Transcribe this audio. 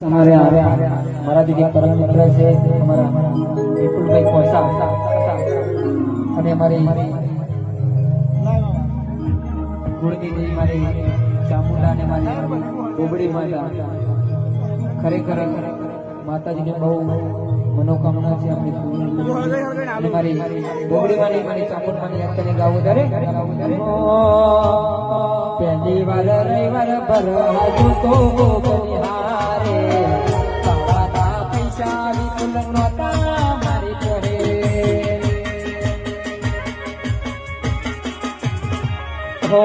हमारे हमारा दीदी परम मित्र છે અમારા વિપુલભાઈ કોસા અને અમારી ગુણદીદી મારી ચામુંડા ને મારી ગોબડી માતા ખરેખર માતાજીને બહુ મનોકામના છે આપણી અને મારી ગોબડી મારી ચામુંડાની યાદ કરીને ગાવું દરે પહેલી વાર રવિવાર પર આજુ તો બનિહારે સાવાના પૈસા વિપુલ નોતા મારી કરે હો